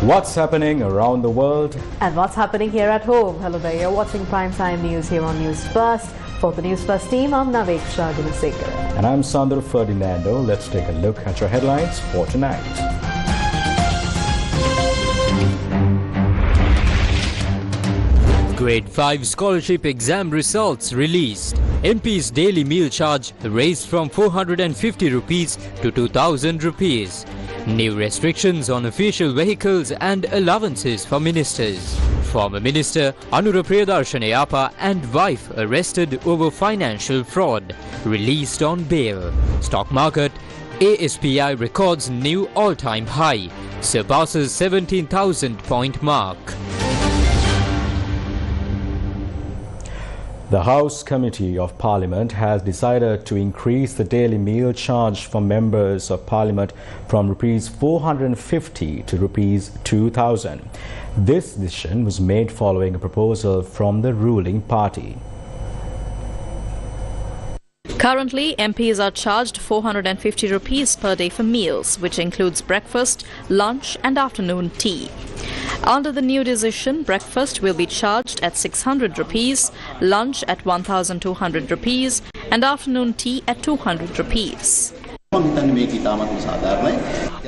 What's happening around the world? And what's happening here at home? Hello there, you're watching Primetime News here on Newsfirst. For the Newsfirst team, I'm Naveksha Gunasekar. And I'm Sandra Ferdinando. Let's take a look at your headlines for tonight. Grade 5 scholarship exam results released. MP's daily meal charge raised from 450 rupees to 2000 rupees. New restrictions on official vehicles and allowances for ministers. Former Minister Anura Priyadarshana and wife arrested over financial fraud. Released on bail. Stock market. ASPI records new all-time high. Surpasses 17,000 point mark. The House Committee of Parliament has decided to increase the daily meal charge for members of Parliament from Rs 450 to Rs 2,000. This decision was made following a proposal from the ruling party. Currently, MPs are charged 450 rupees per day for meals, which includes breakfast, lunch and afternoon tea. Under the new decision, breakfast will be charged at 600 rupees, lunch at 1,200 rupees and afternoon tea at 200 rupees.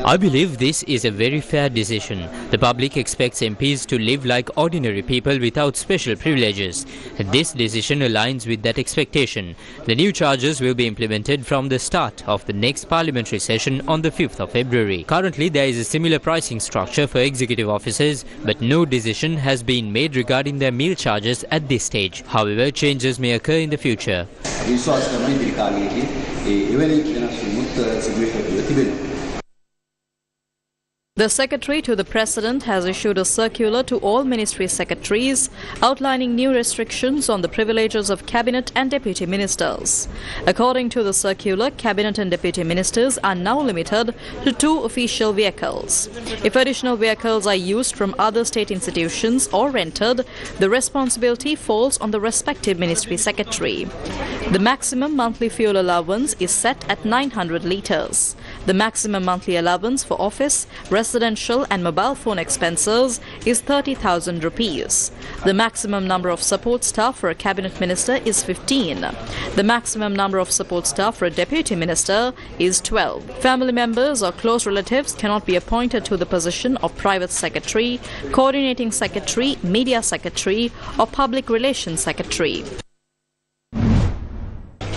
I believe this is a very fair decision. The public expects MPs to live like ordinary people without special privileges. This decision aligns with that expectation. The new charges will be implemented from the start of the next parliamentary session on the 5th of February. Currently, there is a similar pricing structure for executive officers, but no decision has been made regarding their meal charges at this stage. However, changes may occur in the future. The Secretary to the President has issued a circular to all ministry secretaries outlining new restrictions on the privileges of Cabinet and Deputy Ministers. According to the circular, Cabinet and Deputy Ministers are now limited to 2 official vehicles. If additional vehicles are used from other state institutions or rented, the responsibility falls on the respective ministry secretary. The maximum monthly fuel allowance is set at 900 litres. The maximum monthly allowance for office, residential and mobile phone expenses is 30,000 rupees. The maximum number of support staff for a cabinet minister is 15. The maximum number of support staff for a deputy minister is 12. Family members or close relatives cannot be appointed to the position of private secretary, coordinating secretary, media secretary or public relations secretary.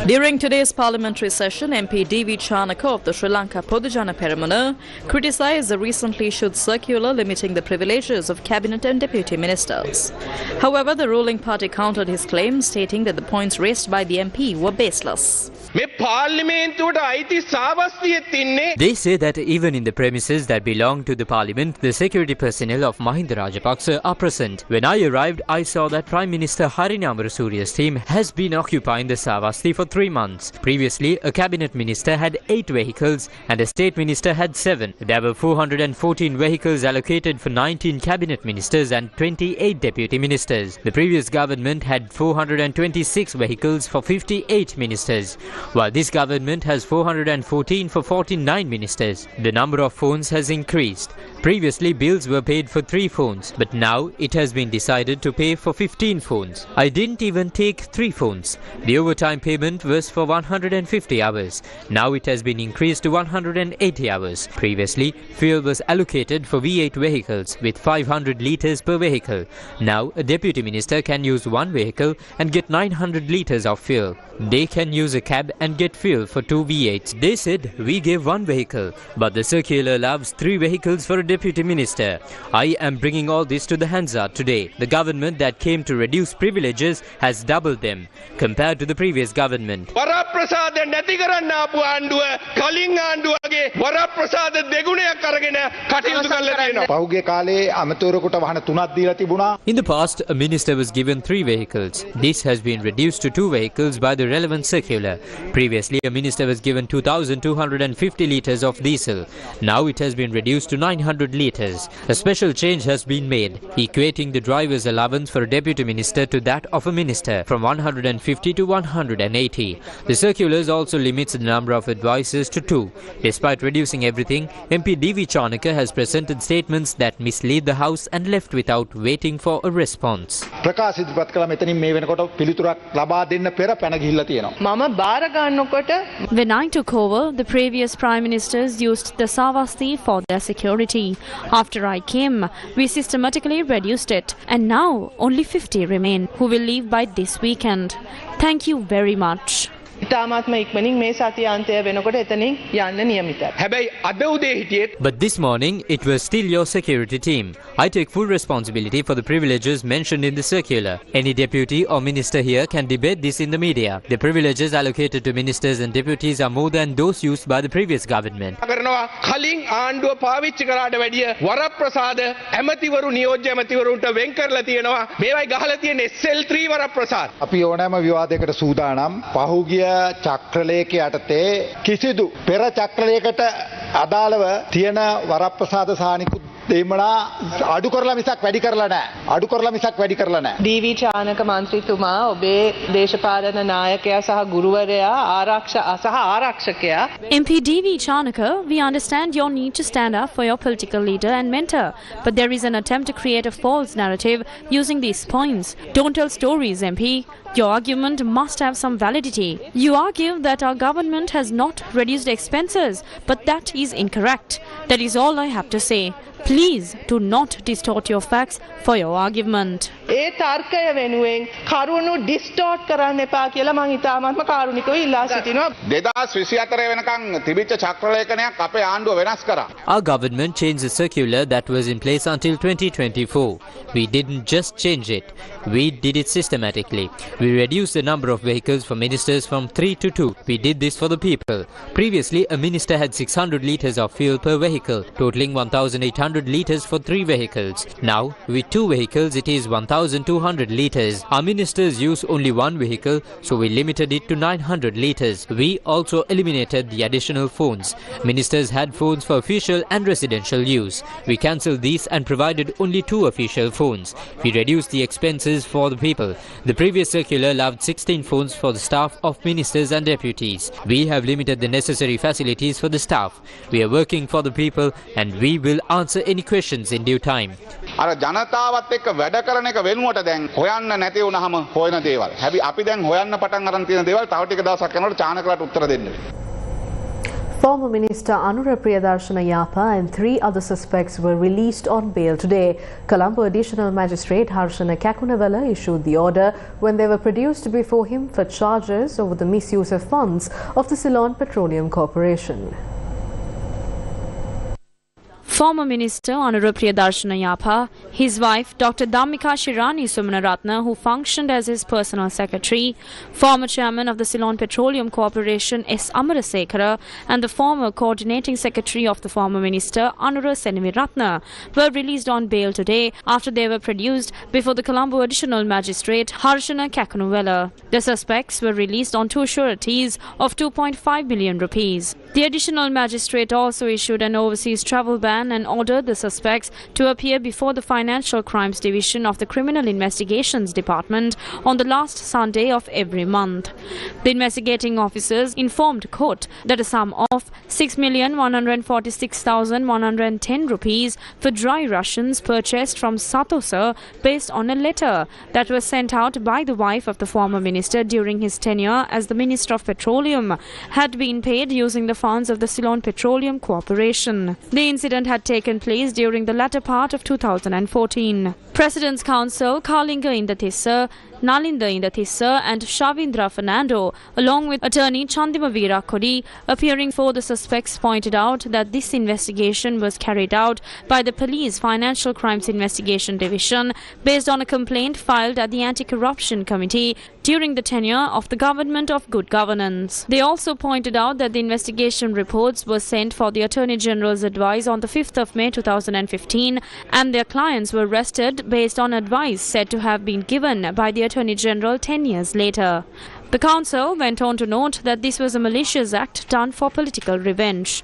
During today's parliamentary session, MP D.V. Chanaka of the Sri Lanka Podujana Peramuna criticised the recently issued circular limiting the privileges of cabinet and deputy ministers. However, the ruling party countered his claim, stating that the points raised by the MP were baseless. They say that even in the premises that belong to the parliament, the security personnel of Mahinda Rajapaksa are present. When I arrived, I saw that Prime Minister Harini Amarasuriya's team has been occupying the Savasti for 3 months. Previously, a cabinet minister had 8 vehicles and a state minister had 7. There were 414 vehicles allocated for 19 cabinet ministers and 28 deputy ministers. The previous government had 426 vehicles for 58 ministers, while this government has 414 for 49 ministers. The number of phones has increased. Previously, bills were paid for 3 phones, but now it has been decided to pay for 15 phones. I didn't even take 3 phones. The overtime payment was for 150 hours. Now it has been increased to 180 hours. Previously, fuel was allocated for V8 vehicles with 500 litres per vehicle. Now, a deputy minister can use 1 vehicle and get 900 litres of fuel. They can use a cab and get fuel for 2 V8s. They said, we gave 1 vehicle, but the circular allows 3 vehicles for a deputy minister. I am bringing all this to the Hansard today. The government that came to reduce privileges has doubled them compared to the previous government. In the past, a minister was given 3 vehicles. This has been reduced to 2 vehicles by the relevant circular. Previously, a minister was given 2,250 litres of diesel. Now it has been reduced to 900 600 litres. A special change has been made, equating the driver's allowance for a deputy minister to that of a minister from 150 to 180. The circulars also limits the number of advisers to 2. Despite reducing everything, MP D.V. Chanaka has presented statements that mislead the House and left without waiting for a response. When I took over, the previous Prime Ministers used the Savasti for their security. After I came, we systematically reduced it, and now only 50 remain, who will leave by this weekend. Thank you very much. But this morning, it was still your security team. I take full responsibility for the privileges mentioned in the circular. Any deputy or minister here can debate this in the media. The privileges allocated to ministers and deputies are more than those used by the previous government. චක්‍රලේඛ යටතේ කිසිදු පෙර චක්‍රලේඛයට අදාළව තියෙන වරප්‍රසාද සානිකුත් දෙමණා අඩු කරලා මිසක් වැඩි කරලා නැහැ. ඩී.වී. චානක මන්ත්‍රීතුමා ඔබේ දේශපාලන නායකයා සහ ගුරුවරයා ආරක්ෂකයා. MP D.V. Chanaka, we understand your need to stand up for your political leader and mentor, but there is an attempt to create a false narrative using these points. Don't tell stories, MP. Your argument must have some validity. You argue that our government has not reduced expenses, but that is incorrect. That is all I have to say. Please do not distort your facts for your argument. ඒ තර්කය වෙනුවෙන් කරුණු distort කරන්න එපා කියලා මම ඉතාමත්ම කාරුණිකව ඉල්ලා සිටිනවා. 2024 වෙනකන් තිබිච්ච චක්‍රලේඛනයක් අපේ ආණ්ඩුව වෙනස් කරා. Our government changed the circular that was in place until 2024. We didn't just change it. We did it systematically. We reduced the number of vehicles for ministers from 3 to 2. We did this for the people. Previously, a minister had 600 litres of fuel per vehicle, totaling 1,800 litres for 3 vehicles. Now, with 2 vehicles, it is 1,200 litres. Our ministers use only 1 vehicle, so we limited it to 900 litres. We also eliminated the additional phones. Ministers had phones for official and residential use. We cancelled these and provided only 2 official phones. We reduced the expenses for the people. The previous circular allowed 16 phones for the staff of ministers and deputies. We have limited the necessary facilities for the staff. We are working for the people and we will answer any questions in due time. අර ජනතාවත් එක්ක වැඩ කරන එක වෙනුවට දැන් හොයන්න නැති වුනහම හොයන දේවල්. හැබැයි අපි දැන් හොයන්න පටන් අරන් තියෙන දේවල් තව ටික දවසක් යනකොට චානකලට උත්තර දෙන්න වෙනවා. Former Minister Anura Priyadarshana Yapa and 3 other suspects were released on bail today. Colombo Additional Magistrate Harshana Kakunawala issued the order when they were produced before him for charges over the misuse of funds of the Ceylon Petroleum Corporation. Former Minister Anura Priyadarshana Yapa, his wife Dr. Dhammika Shirani Sumanaratna, who functioned as his personal secretary, former chairman of the Ceylon Petroleum Corporation S. Amarasekhara, and the former coordinating secretary of the former minister Anura Senemiratna were released on bail today after they were produced before the Colombo Additional Magistrate Harshana Kakunawala. The suspects were released on 2 sureties of 2.5 million rupees. The Additional Magistrate also issued an overseas travel ban and ordered the suspects to appear before the Financial Crimes Division of the Criminal Investigations Department on the last Sunday of every month. The investigating officers informed court that a sum of 6,146,110 rupees for dry rations purchased from Satosa based on a letter that was sent out by the wife of the former minister during his tenure as the Minister of Petroleum had been paid using the funds of the Ceylon Petroleum Corporation. The incident had taken place during the latter part of 2014. President's Counsel Kalinga Indathissa, Nalinda Indathissa and Shavindra Fernando, along with attorney Chandima Veerakodi, appearing for the suspects, pointed out that this investigation was carried out by the Police Financial Crimes Investigation Division based on a complaint filed at the Anti-Corruption Committee during the tenure of the Government of Good Governance. They also pointed out that the investigation reports were sent for the Attorney General's advice on the 5th of May 2015 and their clients were arrested based on advice said to have been given by the Attorney General 10 years later. The council went on to note that this was a malicious act done for political revenge.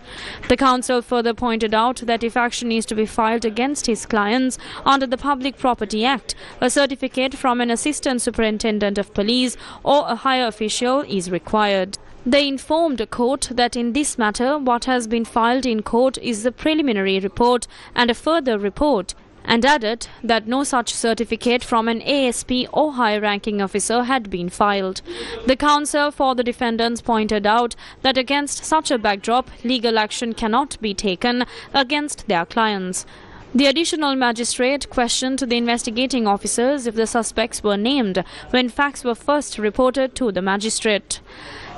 The council further pointed out that if action is to be filed against his clients under the Public Property Act, a certificate from an assistant superintendent of police or a higher official is required. They informed the court that in this matter what has been filed in court is the preliminary report and a further report, and added that no such certificate from an ASP or higher-ranking officer had been filed. The counsel for the defendants pointed out that against such a backdrop, legal action cannot be taken against their clients. The additional magistrate questioned the investigating officers if the suspects were named when facts were first reported to the magistrate.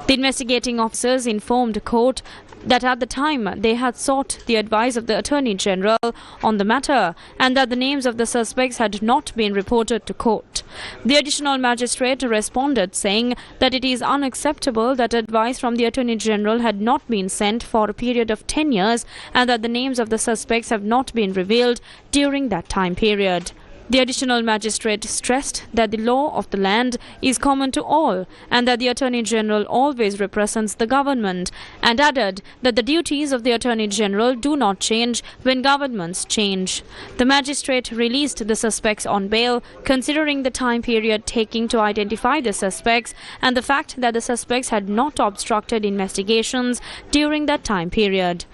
The investigating officers informed the court that at the time they had sought the advice of the Attorney General on the matter and that the names of the suspects had not been reported to court. The additional magistrate responded saying that it is unacceptable that advice from the Attorney General had not been sent for a period of 10 years and that the names of the suspects have not been revealed during that time period. The additional magistrate stressed that the law of the land is common to all and that the Attorney General always represents the government, and added that the duties of the Attorney General do not change when governments change. The magistrate released the suspects on bail, considering the time period taking to identify the suspects and the fact that the suspects had not obstructed investigations during that time period.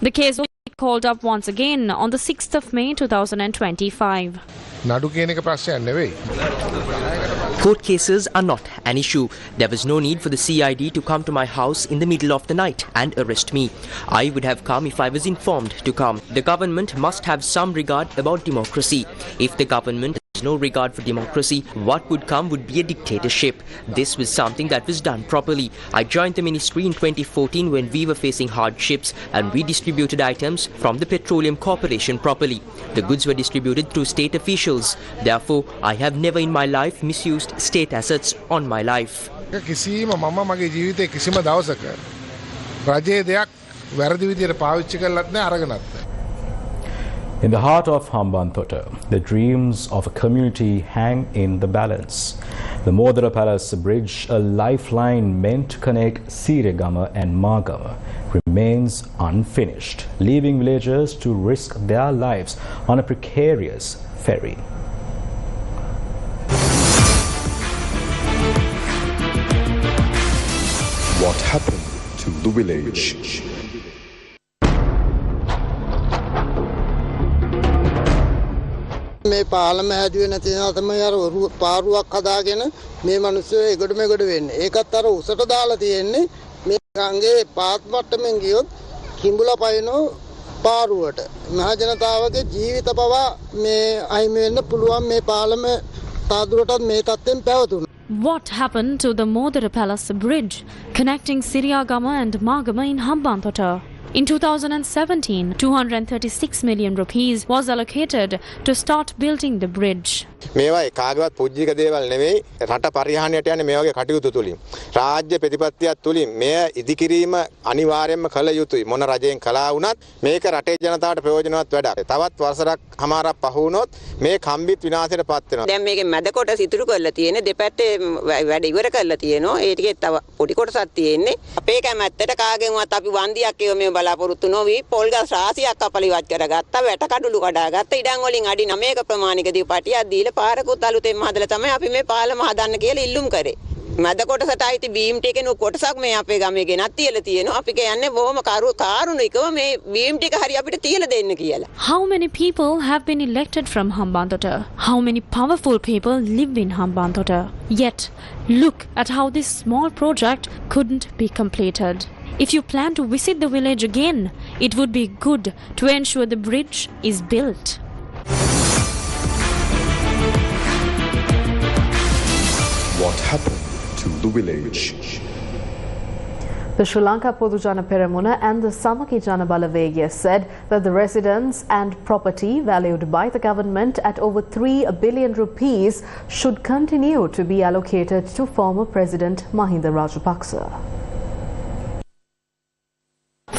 The case was called up once again on the 6th of May 2025. Court cases are not an issue. There was no need for the CID to come to my house in the middle of the night and arrest me. I would have come if I was informed to come. The government must have some regard about democracy. If the government has no regard for democracy, what would come would be a dictatorship. This was something that was done properly. I joined the ministry in 2014 when we were facing hardships and we distributed items from the Petroleum Corporation properly. The goods were distributed through state officials. Therefore, I have never in my life misused state assets on my life. In the heart of Hambantota, the dreams of a community hang in the balance. The Modara Palace Bridge, a lifeline meant to connect Sirasa and Magama, remains unfinished, leaving villagers to risk their lives on a precarious ferry. What happened to the village? මේ පාලම හැදුවේ නැති නිසා තමයි අර පාරුවක් හදාගෙන මේ මිනිස්සු එගොඩ මෙගොඩ වෙන්නේ. ඒකත් අර උසට දාලා තියෙන්නේ මේ ගංගේ පාත් මට්ටමින් ගියොත් කිඹුලා පයින්නෝ පාරුවට. මහ ජනතාවගේ ජීවිත පවා මේ අහිමි වෙන්න පුළුවන් මේ පාලම තාදුරටත් මේ තත්ත්වෙන් පැවතුණා. What happened to the Modara Palace Bridge connecting Sirasa and Magama in Hambantota? In 2017, 236 million rupees was allocated to start building the bridge. මේවා කාගවත් පුජ්ජික දේවල් නෙවෙයි රට පරිහානියට යන්නේ මේ වගේ කටයුතු තුලින් රාජ්‍ය ප්‍රතිපත්තියක් තුලින් මේ ඉදිකිරීම අනිවාර්යයෙන්ම කළ යුතුයි මොන රජයෙන් කළා වුණත් මේක රටේ ජනතාවට ප්‍රයෝජනවත් වැඩක් තවත් වසරක් හමාරක් පහ වුණොත් මේ කම්බිත් විනාශයට පත් වෙනවා දැන් මේකේ මැද කොටස ඉතුරු කරලා තියෙන්නේ දෙපැත්තේ වැඩ ඉවර කරලා තියෙනවා ඒ ටිකේ තව පොඩි කොටසක් තියෙන්නේ අපේ කැමැත්තට කාගෙන්වත් අපි වන්දියක් ඒව මේ බලාපොරොත්තු නොවි පොල් ගස් රාශියක් අපලිවත් කරගත්තා වැට කඩළු කඩාගත්තා ඉඩම් වලින් අඩි 9ක ප්‍රමාණිකදී පටියක් දීලා පාරකුත් අලුතෙන් හදලා තමයි අපි මේ පාලම හදන්න කියලා ඉල්ලුම් කරේ. මැද කොටසට ආйти බීම් ටික නු කොටසක් මේ අපේ ගමේ ගෙනත් තියලා තියෙනවා. අපි කියන්නේ බොහොම කාරුණිකව මේ බීම් ටික හරි අපිට තියලා දෙන්න කියලා. How many people have been elected from Hambantota? How many powerful people live in Hambantota? Yet, look at how this small project couldn't be completed. If you plan to visit the village again, it would be good to ensure the bridge is built. What happened to the village? The Sri Lanka Podujana Peramuna and the Samaki Jana Balavegya said that the residents and property valued by the government at over 3 billion rupees should continue to be allocated to former President Mahinda Rajapaksa.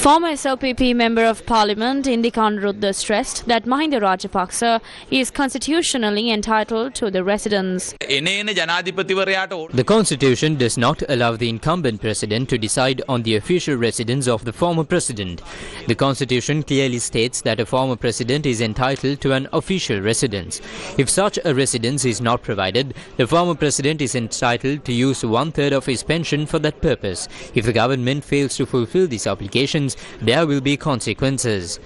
Former SLPP Member of Parliament Indika Anuruddha stressed that Mahinda Rajapaksa is constitutionally entitled to the residence. The constitution does not allow the incumbent president to decide on the official residence of the former president. The constitution clearly states that a former president is entitled to an official residence. If such a residence is not provided, the former president is entitled to use 1/3 of his pension for that purpose. If the government fails to fulfill these obligations, there will be consequences.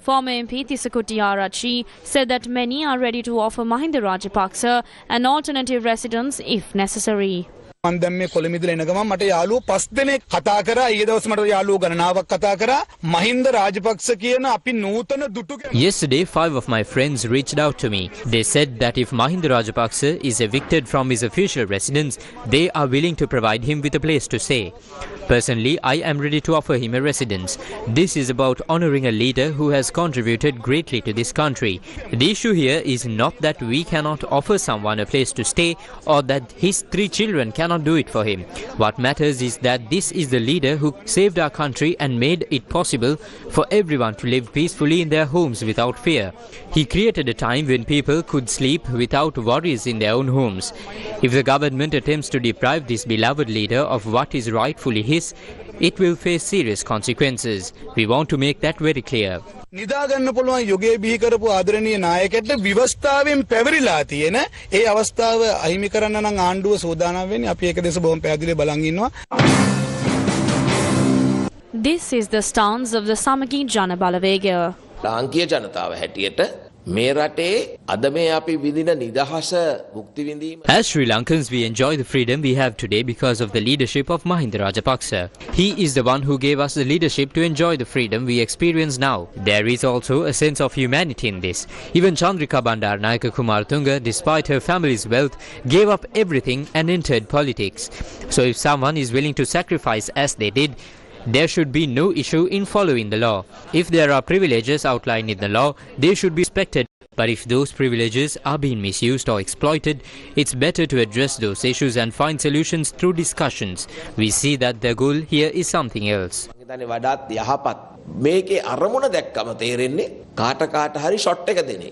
Former MP Tisakuti Arachi said that many are ready to offer Mahinda Rajapaksa an alternative residence if necessary. මම දැන් මේ කොළඹ ඉඳලා එන ගමන් මට යාළුවෝ 5 දෙනෙක් කතා කරා. ඊයේ දවස් මට යාළුවෝ ගණනාවක් කතා කරා. මහින්ද රාජපක්ෂ කියන අපි නූතන දුටු. Yesterday, 5 of my friends reached out to me. They said that if Mahinda Rajapaksa is evicted from his official residence, they are willing to provide him with a place to stay. Personally, I am ready to offer him a residence. This is about honoring a leader who has contributed greatly to this country. The issue here is not that we cannot offer someone a place to stay or that his 3 children cannot do it for him. What matters is that this is the leader who saved our country and made it possible for everyone to live peacefully in their homes without fear. He created a time when people could sleep without worries in their own homes. If the government attempts to deprive this beloved leader of what is rightfully his, it will face serious consequences. We want to make that very clear. නිදා ගන්න පුළුවන් යුගයේ බිහි කරපු ආදරණීය නායකයෙක්ට විවස්ථාවෙන් පැවරිලා තියෙන ඒ අවස්ථාව අහිමි කරන්න නම් ආණ්ඩුව සෝදානම් වෙන්නේ. අපි ඒක දෙස බොහොම පැහැදිලිව බලන් ඉන්නවා. This is the stance of the Samagi Jana Balavega. ලාංකීය ජනතාව හැටියට මේ රටේ අද මේ අපි විඳින නිදහස භුක්ති විඳීම. As Sri Lankans, we enjoy the freedom we have today because of the leadership of Mahinda Rajapaksa. He is the one who gave us the leadership to enjoy the freedom we experience now. There is also a sense of humanity in this. Even Chandrika Bandaranaike Kumaratunga, despite her family's wealth, gave up everything and entered politics. So if someone is willing to sacrifice as they did, there should be no issue in following the law. If there are privileges outlined in the law, they should be respected. But if those privileges are being misused or exploited, it's better to address those issues and find solutions through discussions. We see that the goal here is something else. මේකේ අරමුණ දැක්කම තේරෙන්නේ කාට කාට හරි shot එක දෙන එක.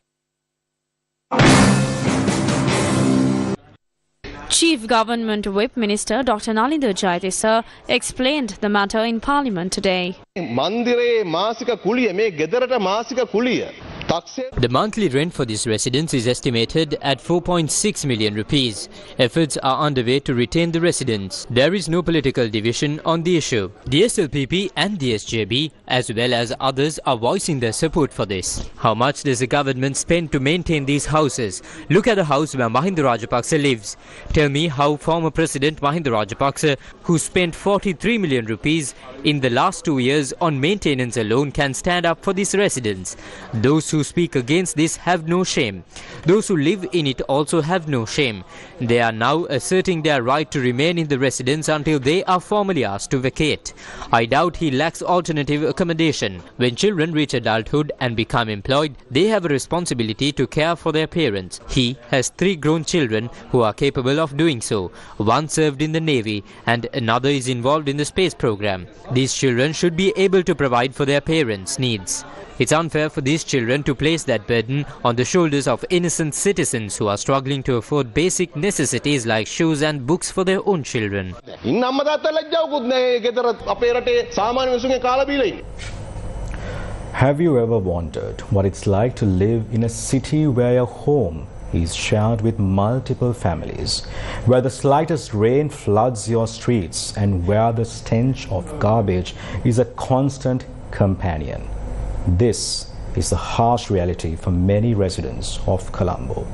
Chief Government Whip Minister Dr. Nalinda Jayatissa explained the matter in Parliament today. මන්දිරේ මාසික කුලිය මේ ගෙදරට මාසික කුලිය The monthly rent for this residence is estimated at 4.6 million rupees. Efforts are underway to retain the residents. There is no political division on the issue. The SLPP and the SJB, as well as others, are voicing their support for this. How much does the government spend to maintain these houses? Look at the house where Mahinda Rajapaksa lives. Tell me how former President Mahinda Rajapaksa, who spent 43 million rupees in the last 2 years on maintenance alone, can stand up for this residence. Those who speak against this have no shame. Those who live in it also have no shame. They are now asserting their right to remain in the residence until they are formally asked to vacate. I doubt he lacks alternative accommodation. When children reach adulthood and become employed, they have a responsibility to care for their parents. He has 3 grown children who are capable of doing so. One served in the Navy and another is involved in the space program. These children should be able to provide for their parents' needs. It's unfair for these children to place that burden on the shoulders of innocent citizens who are struggling to afford basic necessities like shoes and books for their own children. Have you ever wondered what it's like to live in a city where your home is shared with multiple families, where the slightest rain floods your streets and where the stench of garbage is a constant companion? This is the harsh reality for many residents of Colombo.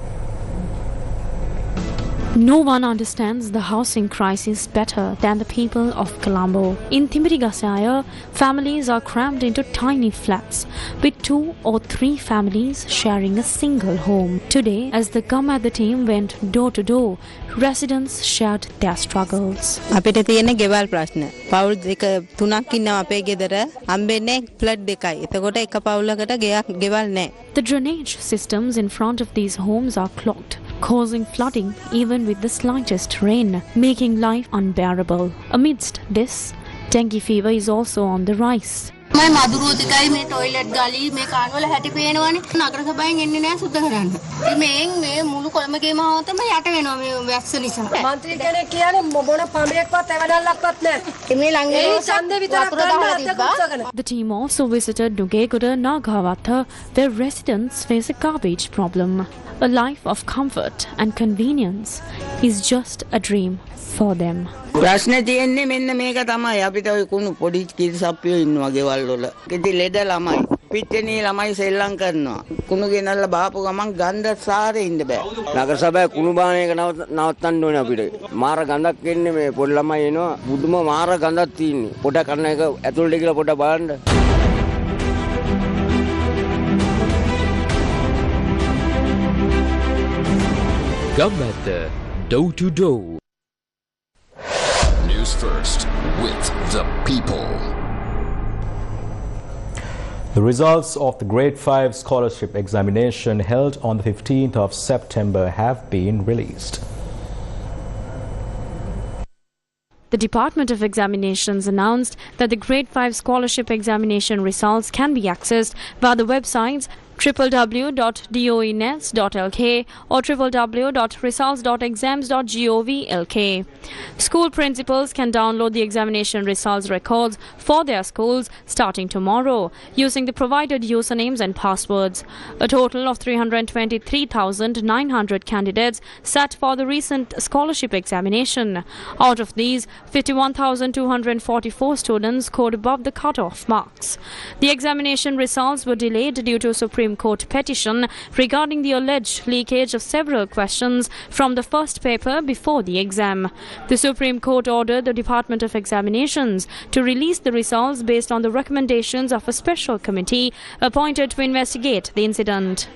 No one understands the housing crisis better than the people of Colombo. In Timbirigasaya, families are crammed into tiny flats with 2 or 3 families sharing a single home. Today, as the Gamadha team went door to door, residents shared their struggles. අපිට තියෙන ගෙවල් ප්‍රශ්න. පවුල් දෙක තුනක් ඉන්නවා අපේ ගෙදර. හම්බෙන්නේ ෆ්ලැට් දෙකයි. එතකොට එක පවුලකට ගෙවල් නැහැ. The drainage systems in front of these homes are clogged. causing flooding even with the slightest rain, making life unbearable. Amidst this, dengue fever is also on the rise. My මදුරුවතිකයි මේ toilet ගලී මේ කාන්වල හැටි පේනවනේ නගර සභාවෙන් එන්නේ නැහැ සුද්ධ කරන්න. ඉතින් මේ මුළු කොළඹගේම ආවතම යට වෙනවා මේ වැස්ස නිසා. මන්ත්‍රී කෙනෙක් කියන්නේ මොන පඹයක්වත් එවඩල්ලක්වත් නැහැ. මේ ළඟේ ඡන්දේ විතරක් ගන්න තිබ්බා. The team also visited Nugegoda Nagawatha, where residents face a garbage problem. A life of comfort and convenience is just a dream for them. ප්‍රශ්නේ තියෙන්නේ මෙන්න මේක තමයි අපිට ඔය කුණු පොඩි කිරිසප්පියෝ ඉන්නවා ගෙවල් වල. ඉතින් ලෙඩ ළමයි පිටිනේ ළමයි සෙල්ලම් කරනවා. කුණු ගෙනල්ලා බාපු ගමන් ගන්ධ සාරේ ඉන්න බෑ. නගර සභාවේ කුණු බාන එක නවත්තන්න ඕනේ අපිට. මාර ගඳක් එන්නේ මේ පොඩි ළමයි එනවා. බුදුම මාර ගඳක් තියෙන්නේ. පොඩ කරන එක ඇතුළට ගිහලා පොඩ බලන්න. Gambetta, door to door. Newsfirst, with the people. The results of the Grade 5 scholarship examination held on the 15th of September have been released. The Department of Examinations announced that the Grade 5 scholarship examination results can be accessed via the websites www.doenets.lk or www.results.exams.gov.lk. School principals can download the examination results records for their schools starting tomorrow using the provided usernames and passwords. A total of 323,900 candidates sat for the recent scholarship examination. Out of these, 51,244 students scored above the cut-off marks. The examination results were delayed due to Supreme Court petition regarding the alleged leakage of several questions from the first paper before the exam. The Supreme Court ordered the Department of Examinations to release the results based on the recommendations of a special committee appointed to investigate the incident.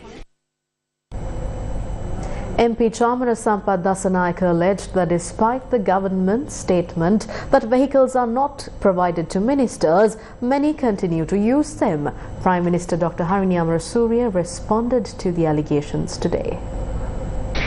MP Chamara Sampath Dasanayake alleged that despite the government's statement that vehicles are not provided to ministers, many continue to use them. Prime Minister Dr. Harini Amarasuriya responded to the allegations today.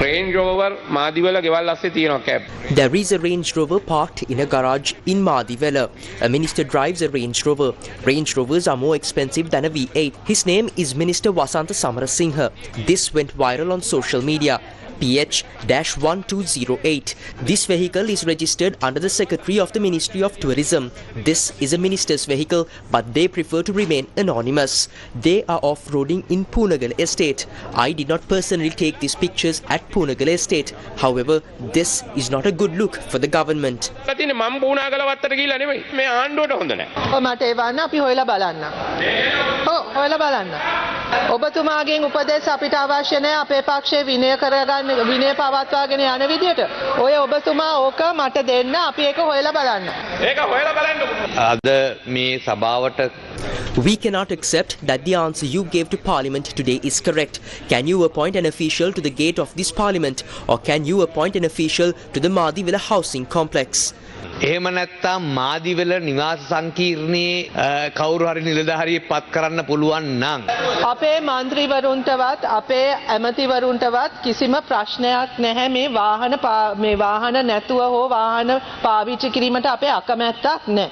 Range Rover Madivela ගෙවල් අස්සේ තියෙනවා cab. There is a Range Rover parked in a garage in Madivela. A minister drives a Range Rover. Range Rovers are more expensive than a V8. His name is Minister Wasantha Samarasinghe. This went viral on social media. PH-1208. This vehicle is registered under the Secretary of the Ministry of Tourism. This is a minister's vehicle, but they prefer to remain anonymous. They are off-roading in Poonagal Estate. I did not personally take these pictures at Poonagal Estate. However, this is not a good look for the government. ඔබතුමාගෙන් උපදෙස් අපිට අවශ්‍ය නැහැ අපේ පක්ෂේ විනය කරගන්න විනය පවත්වාගෙන යන විදියට ඔය ඔබතුමා ඕක මට දෙන්න අපි ඒක හොයලා බලන්න. ඒක හොයලා බලන්න. අද මේ සභාවට We cannot accept that the answer you gave to Parliament today is correct. Can you appoint an official to the gate of this Parliament, or can you appoint an official to the Madivela housing complex? එහෙම නැත්තම් මාදිවල නිවාස සංකීර්ණයේ කවුරු හරි නිලධාරියෙක් පත් කරන්න පුළුවන් නම් අපේ മന്ത്രിවරුන්ටවත් අපේ ඇමතිවරුන්ටවත් කිසිම ප්‍රශ්නයක් නැහැ මේ වාහන නැතුව හෝ වාහන පාවිච්චි කිරීමට අපේ අකමැත්තක් නැහැ.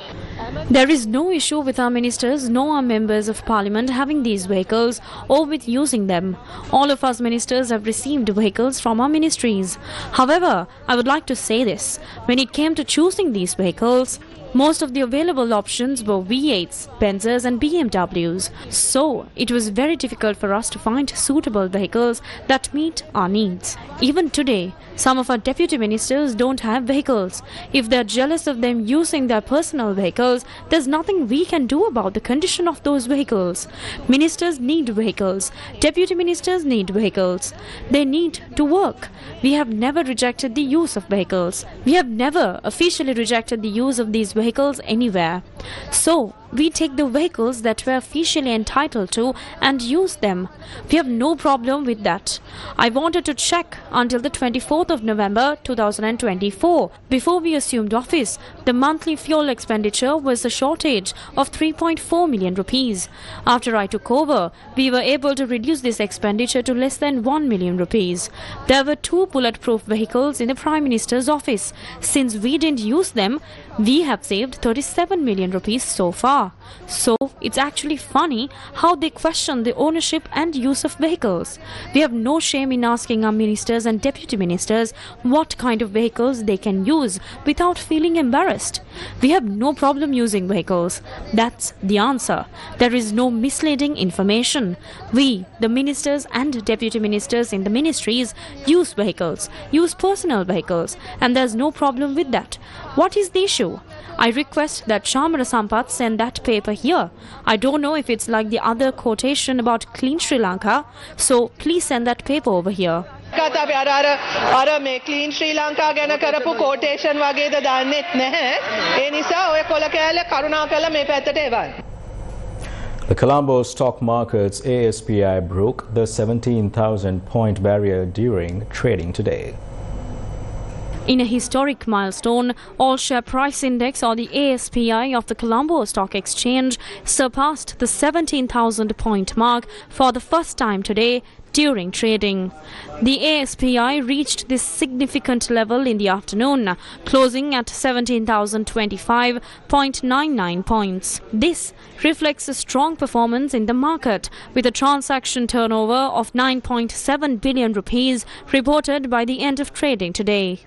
There is no issue with our ministers nor our members of parliament having these vehicles or with using them. All of us ministers have received vehicles from our ministries. However, I would like to say this. When it came to choosing these vehicles, most of the available options were V8s, Benzes and BMWs. So, it was very difficult for us to find suitable vehicles that meet our needs. Even today, some of our deputy ministers don't have vehicles. If they're jealous of them using their personal vehicles, there's nothing we can do about the condition of those vehicles. Ministers need vehicles. Deputy ministers need vehicles. They need to work. We have never rejected the use of vehicles. We have never officially rejected the use of these vehicles anywhere. So, we take the vehicles that we're officially entitled to and use them. We have no problem with that. I wanted to check until the 24th of November 2024. Before we assumed office, the monthly fuel expenditure was a shortage of 3.4 million rupees. After I took over, we were able to reduce this expenditure to less than 1 million rupees. There were 2 bulletproof vehicles in the Prime Minister's office. Since we didn't use them, we have saved 37 million rupees so far. So, it's actually funny how they question the ownership and use of vehicles. We have no shame in asking our ministers and deputy ministers what kind of vehicles they can use without feeling embarrassed. We have no problem using vehicles. That's the answer. There is no misleading information. We, the ministers and deputy ministers in the ministries, use vehicles, use personal vehicles, and there's no problem with that. What is the issue? I request that Shamara Sampath send that paper here. I don't know if it's like the other quotation about clean Sri Lanka, so please send that paper over here. අර මේ clean ශ්‍රී ලංකා ගැන කරපු quotation වගේද දන්නෙත් නැහැ. ඒ නිසා ඔය කොල කෑල්ල කරුණාකරලා මේ පැත්තට එවන්න. The Colombo stock market's ASPI broke the 17,000 point barrier during trading today. In a historic milestone, all-share price index or the ASPI of the Colombo Stock Exchange surpassed the 17,000 point mark for the first time today during trading. The ASPI reached this significant level in the afternoon, closing at 17,025.99 points. This reflects a strong performance in the market, with a transaction turnover of 9.7 billion rupees reported by the end of trading today.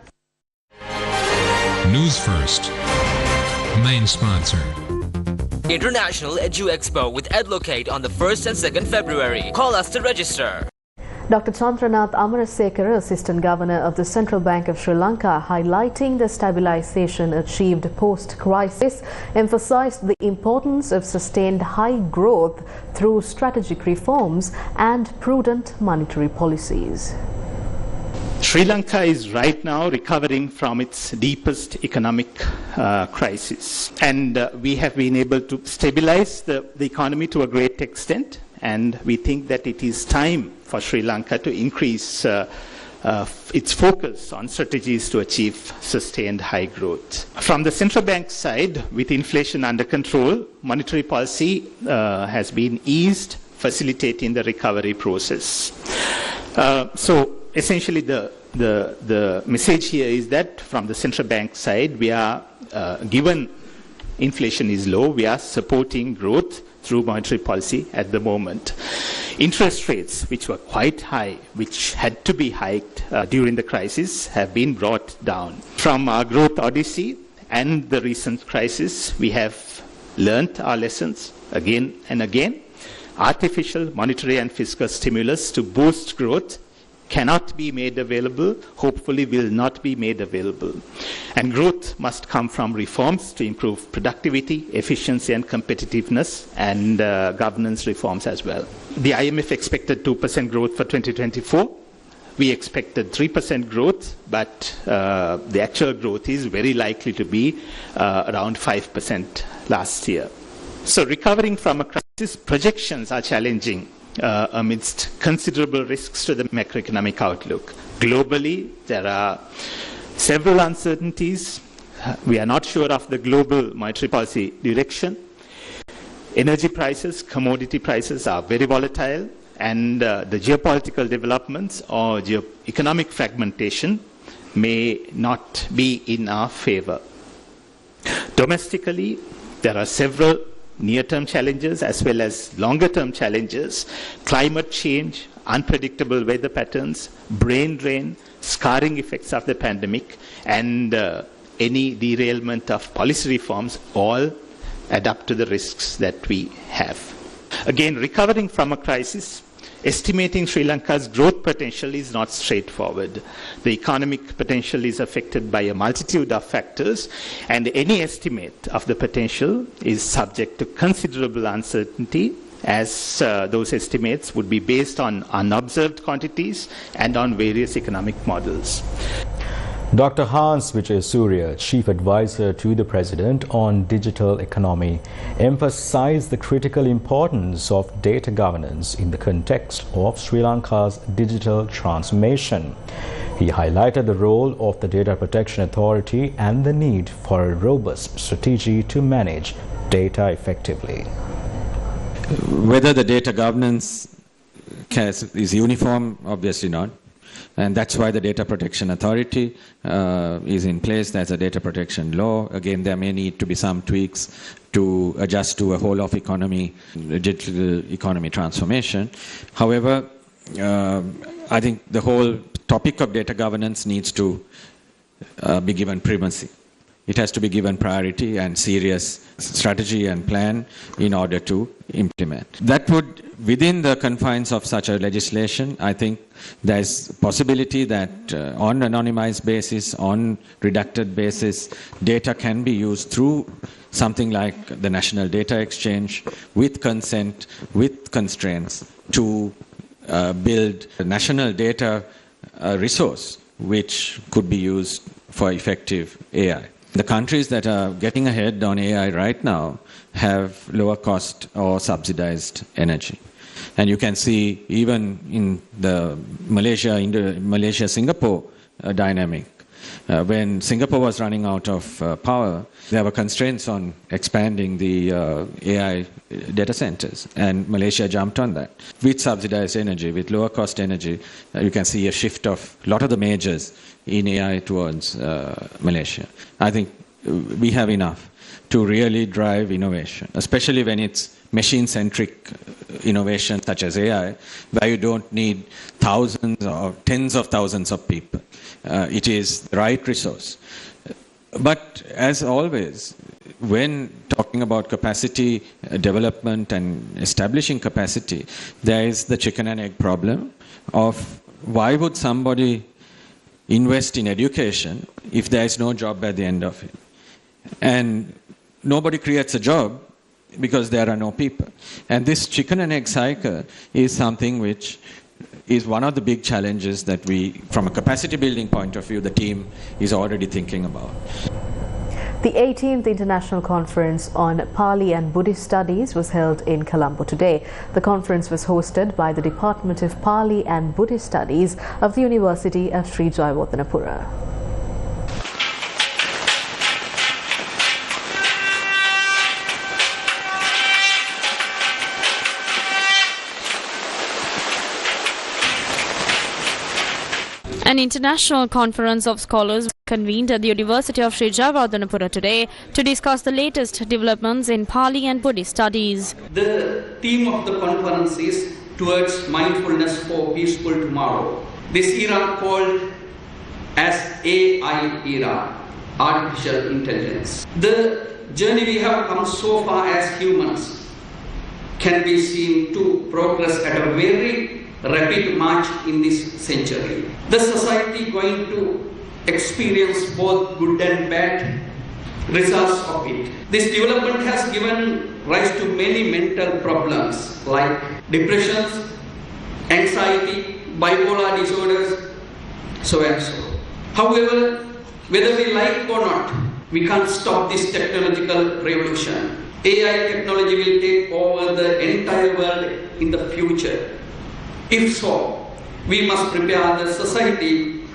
Newsfirst, main sponsor. International Edu Expo with EdLocate on the 1st and 2nd February. Call us to register. Dr. Chandranath Amarasekara, Assistant Governor of the Central Bank of Sri Lanka, highlighting the stabilisation achieved post-crisis, emphasised the importance of sustained high growth through strategic reforms and prudent monetary policies. Sri Lanka is right now recovering from its deepest economic crisis, and we have been able to stabilize the economy to a great extent, and we think that it is time for Sri Lanka to increase its focus on strategies to achieve sustained high growth. From the central bank side, with inflation under control, monetary policy has been eased, facilitating the recovery process. So essentially the message here is that from the central bank side, we are, given inflation is low, we are supporting growth through monetary policy at the moment. Interest rates, which were quite high, which had to be hiked during the crisis, have been brought down. From our growth odyssey and the recent crisis, we have learnt our lessons again and again. Artificial monetary and fiscal stimulus to boost growth cannot be made available, hopefully will not be made available. And growth must come from reforms to improve productivity, efficiency and competitiveness, and governance reforms as well. The IMF expected 2% growth for 2024. We expected 3% growth, but the actual growth is very likely to be around 5% last year. So recovering from a crisis, projections are challenging amidst considerable risks to the macroeconomic outlook. Globally, there are several uncertainties. We are not sure of the global monetary policy direction. Energy prices, commodity prices are very volatile, and the geopolitical developments or economic fragmentation may not be in our favor. Domestically, there are several near-term challenges as well as longer-term challenges: climate change, unpredictable weather patterns, brain drain, scarring effects of the pandemic, and any derailment of policy reforms all add up to the risks that we have. Again, recovering from a crisis, estimating Sri Lanka's growth potential is not straightforward. The economic potential is affected by a multitude of factors, and any estimate of the potential is subject to considerable uncertainty, as those estimates would be based on unobserved quantities and on various economic models. Dr. Hans Vijay Surya, Chief Advisor to the President on Digital Economy, emphasized the critical importance of data governance in the context of Sri Lanka's digital transformation. He highlighted the role of the Data Protection Authority and the need for a robust strategy to manage data effectively. Whether the data governance is uniform, obviously not. And that's why the Data Protection Authority is in place. There's a data protection law. Again, there may need to be some tweaks to adjust to a whole of economy, digital economy transformation. However, I think the whole topic of data governance needs to be given primacy. It has to be given priority and serious strategy and plan in order to implement. That would, within the confines of such a legislation, I think there's possibility that on anonymized basis, on redacted basis, data can be used through something like the National Data Exchange with consent, with constraints to build a national data resource which could be used for effective AI. The countries that are getting ahead on AI right now have lower cost or subsidized energy. And you can see even in the Malaysia-Singapore dynamic, when Singapore was running out of power, there were constraints on expanding the AI data centers, and Malaysia jumped on that. With subsidized energy, with lower cost energy, you can see a shift of a lot of the majors in AI towards Malaysia. I think we have enough to really drive innovation, especially when it's machine-centric innovation such as AI, where you don't need thousands or tens of thousands of people. It is the right resource. But as always, when talking about capacity development and establishing capacity, there is the chicken and egg problem of why would somebody invest in education if there is no job at the end of it? And nobody creates a job because there are no people. And this chicken and egg cycle is something which is one of the big challenges that we, from a capacity building point of view, the team is already thinking about. The 18th International Conference on Pali and Buddhist Studies was held in Colombo today. The conference was hosted by the Department of Pali and Buddhist Studies of the University of Sri Jayawardhanapura. An international conference of scholars convened at the University of Sri Jayawardhanapura today to discuss the latest developments in Pali and Buddhist studies. The theme of the conference is Towards Mindfulness for Peaceful Tomorrow. This era called as AI era, Artificial Intelligence. The journey we have come so far as humans can be seen to progress at a very rapid march in this century. The society going to experience both good and bad results of it. This development has given rise to many mental problems like depressions, anxiety, bipolar disorders, so and so. However, whether we like or not, we can't stop this technological revolution. AI technology will take over the entire world in the future. If so, we must prepare the society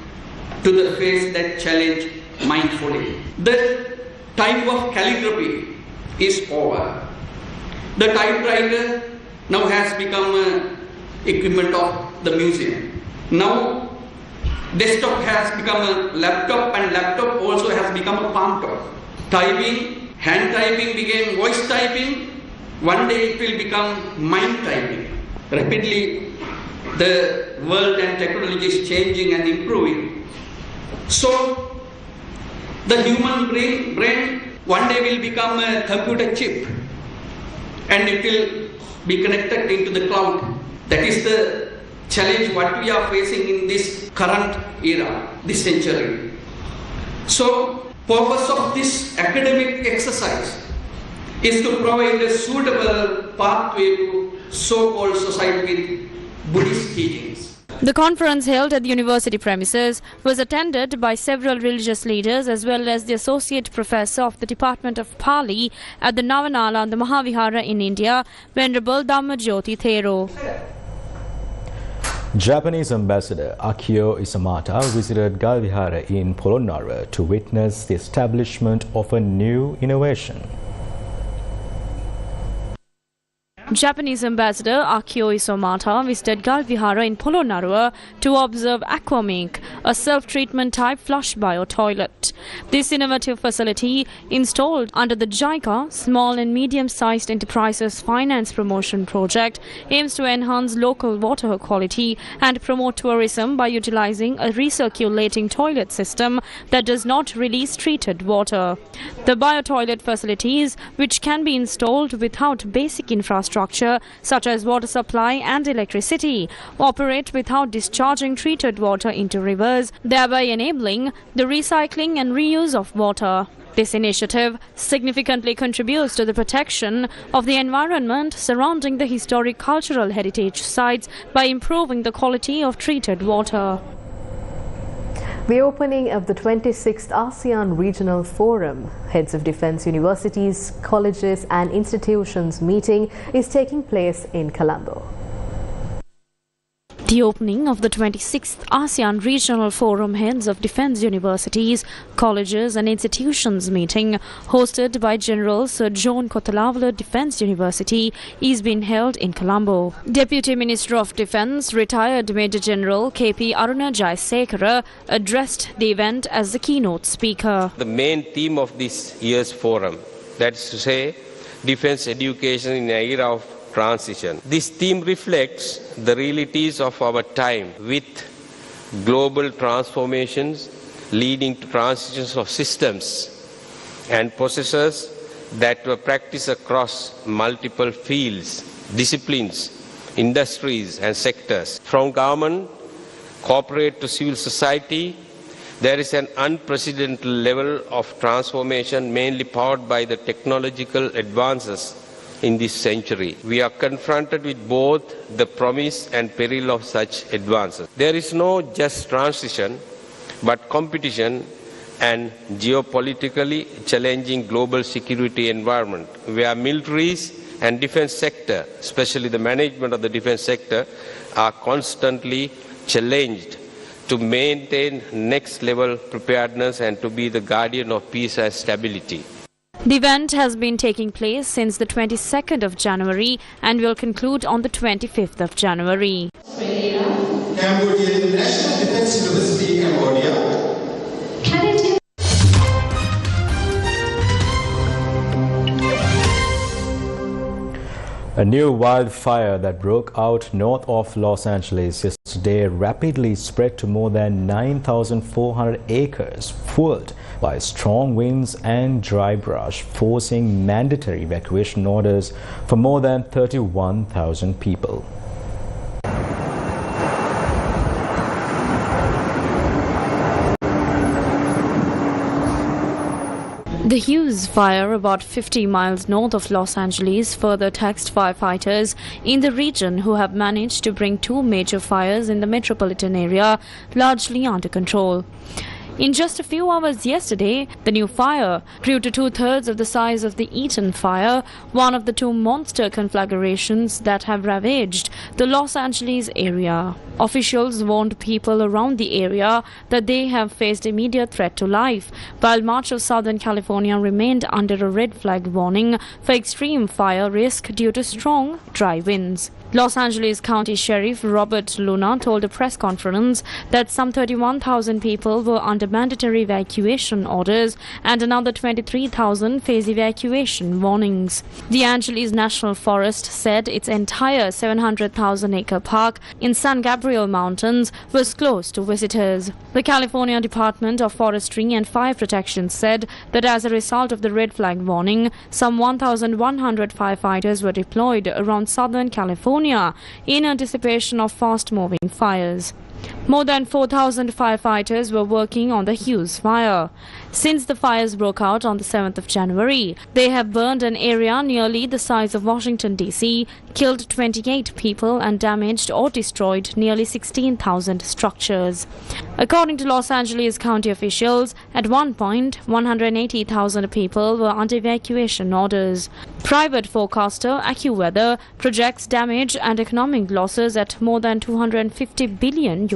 to face that challenge mindfully. The time of calligraphy is over. The typewriter now has become an equipment of the museum. Now, desktop has become a laptop, and laptop also has become a palm top. Typing, hand typing became voice typing. One day it will become mind typing. Rapidly, the world and technology is changing and improving. So, the human brain one day will become a computer chip, and it will be connected into the cloud. That is the challenge what we are facing in this current era, this century. So, purpose of this academic exercise is to provide a suitable pathway to so-called society with Buddhist teachings. The conference held at the university premises was attended by several religious leaders as well as the Associate Professor of the Department of Pali at the Navanalanda Mahavihara in India, Venerable Dhammajyoti Thero. Japanese Ambassador Akio Isamata visited Galvihara in Polonnaruwa to witness the establishment of a new innovation. Japanese Ambassador Akio Isamata visited Galvihara in Polonnaruwa to observe Aquamink, a self-treatment type flush bio-toilet. This innovative facility, installed under the JICA Small and Medium-Sized Enterprises Finance Promotion Project, aims to enhance local water quality and promote tourism by utilizing a recirculating toilet system that does not release treated water. The bio-toilet facilities, which can be installed without basic infrastructure such as water supply and electricity, operate without discharging treated water into rivers, thereby enabling the recycling and reuse of water. This initiative significantly contributes to the protection of the environment surrounding the historic cultural heritage sites by improving the quality of treated water. The opening of the 26th ASEAN Regional Forum, Heads of Defence Universities, Colleges and Institutions meeting is taking place in Colombo. The opening of the 26th ASEAN Regional Forum Heads of Defence Universities, Colleges and Institutions meeting, hosted by General Sir John Kotalawala Defence University, is being held in Colombo. Deputy Minister of Defence, retired Major General K.P. Aruna Jayasekara, addressed the event as the keynote speaker. The main theme of this year's forum, that is to say, defence education in an era of transition. This theme reflects the realities of our time with global transformations leading to transitions of systems and processes that were practiced across multiple fields, disciplines, industries and sectors. From government, corporate to civil society, there is an unprecedented level of transformation mainly powered by the technological advances in this century. We are confronted with both the promise and peril of such advances. There is no just transition, but competition and geopolitically challenging global security environment, where militaries and defense sector, especially the management of the defense sector, are constantly challenged to maintain next level preparedness and to be the guardian of peace and stability. The event has been taking place since the 22nd of January and will conclude on the 25th of January. Cambodian National Defence University, Cambodia. A new wildfire that broke out north of Los Angeles yesterday rapidly spread to more than 9,400 acres, fueled by strong winds and dry brush, forcing mandatory evacuation orders for more than 31,000 people. The Hughes fire, about 50 miles north of Los Angeles, further taxed firefighters in the region who have managed to bring two major fires in the metropolitan area largely under control. In just a few hours yesterday, the new fire grew to two-thirds of the size of the Eaton fire, one of the two monster conflagrations that have ravaged the Los Angeles area. Officials warned people around the area that they have faced immediate threat to life, while much of Southern California remained under a red flag warning for extreme fire risk due to strong, dry winds. Los Angeles County Sheriff Robert Luna told a press conference that some 31,000 people were under mandatory evacuation orders and another 23,000 face evacuation warnings. The Angeles National Forest said its entire 700,000-acre park in San Gabriel Mountains was closed to visitors. The California Department of Forestry and Fire Protection said that as a result of the red flag warning, some 1,100 firefighters were deployed around Southern California in anticipation of fast-moving fires. More than 4,000 firefighters were working on the Hughes fire. since the fires broke out on the 7th of January. They have burned an area nearly the size of Washington, D.C., killed 28 people and damaged or destroyed nearly 16,000 structures. According to Los Angeles County officials, at one point, 180,000 people were under evacuation orders. Private forecaster AccuWeather projects damage and economic losses at more than $250 billion.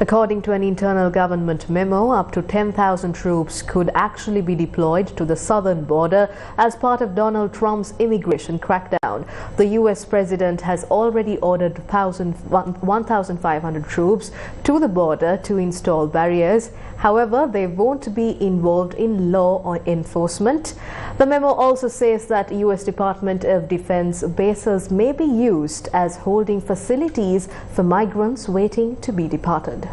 According to an internal government memo, up to 10,000 troops could actually be deployed to the southern border as part of Donald Trump's immigration crackdown. The U.S. president has already ordered 1,500 troops to the border to install barriers. However, they won't be involved in law or enforcement. The memo also says that U.S. Department of Defense bases may be used as holding facilities for migrants waiting to be departed.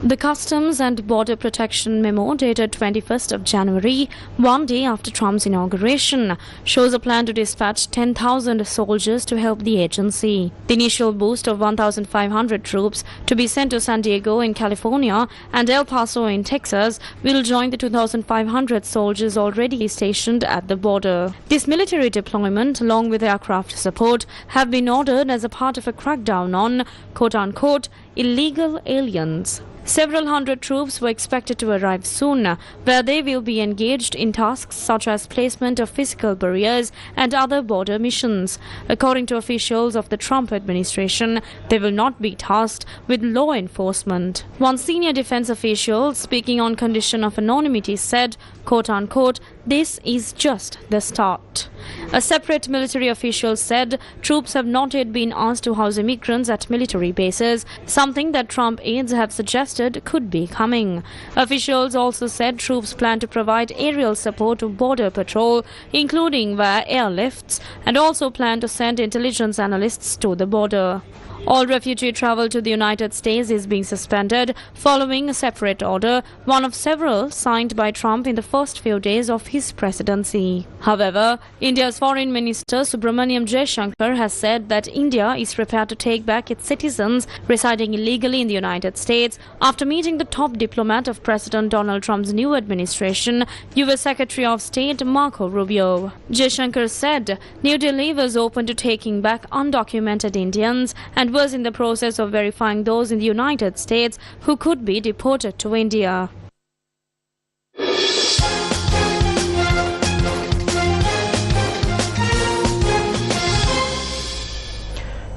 The Customs and Border Protection memo dated 21st of January, one day after Trump's inauguration, shows a plan to dispatch 10,000 soldiers to help the agency. The initial boost of 1,500 troops to be sent to San Diego in California and El Paso in Texas will join the 2,500 soldiers already stationed at the border. This military deployment, along with aircraft support, have been ordered as a part of a crackdown on, quote-unquote, illegal aliens. Several hundred troops were expected to arrive soon, where they will be engaged in tasks such as placement of physical barriers and other border missions. According to officials of the Trump administration, they will not be tasked with law enforcement. One senior defense official, speaking on condition of anonymity, said, quote-unquote, "This is just the start." A separate military official said troops have not yet been asked to house immigrants at military bases, something that Trump aides have suggested could be coming. Officials also said troops plan to provide aerial support to Border Patrol, including via airlifts, and also plan to send intelligence analysts to the border. All refugee travel to the United States is being suspended following a separate order, one of several signed by Trump in the first few days of his presidency. However, India's Foreign Minister Subramaniam Jaishankar has said that India is prepared to take back its citizens residing illegally in the United States after meeting the top diplomat of President Donald Trump's new administration, U.S. Secretary of State Marco Rubio. Jaishankar said New Delhi was open to taking back undocumented Indians and was in the process of verifying those in the United States who could be deported to India.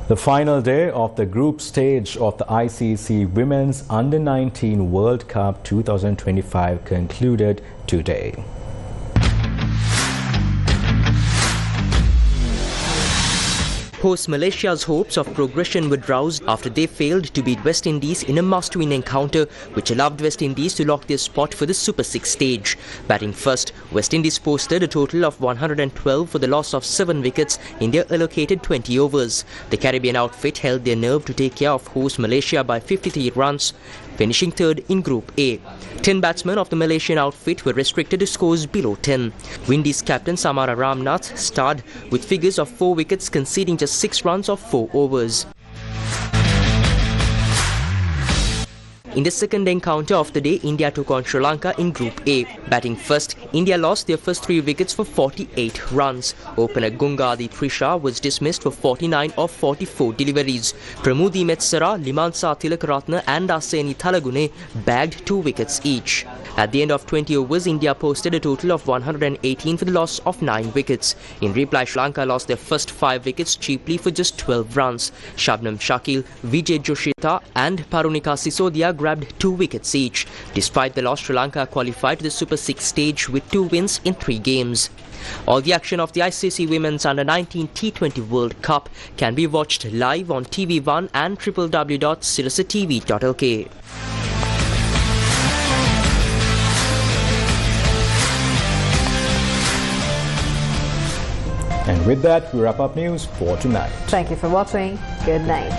The final day of the group stage of the ICC Women's Under-19 World Cup 2025 concluded today. Host Malaysia's hopes of progression were roused after they failed to beat West Indies in a must-win encounter which allowed West Indies to lock their spot for the Super 6 stage. Batting first, West Indies posted a total of 112 for the loss of 7 wickets in their allocated 20 overs. The Caribbean outfit held their nerve to take care of host Malaysia by 53 runs, finishing third in Group A. 10 batsmen of the Malaysian outfit were restricted to scores below 10. Windies captain Samara Ramnath starred with figures of 4 wickets, conceding just 6 runs of 4 overs. In the second encounter of the day, India took on Sri Lanka in Group A. Batting first, India lost their first 3 wickets for 48 runs. Opener Gungadi Trisha was dismissed for 49 of 44 deliveries. Pramudi Metsara, Limansa Tilakaratne and Aseni Thalagune bagged 2 wickets each. At the end of 20 overs, India posted a total of 118 for the loss of 9 wickets. In reply, Sri Lanka lost their first 5 wickets cheaply for just 12 runs. Shabnam Shakil, Vijay Joshita and Parunika Sisodia grabbed 2 wickets each. Despite the loss, Sri Lanka qualified to the Super 6 stage with 2 wins in 3 games. All the action of the ICC Women's Under-19 T20 World Cup can be watched live on TV1 and www.sirasatv.lk. And with that, we wrap up news for tonight. Thank you for watching. Good night.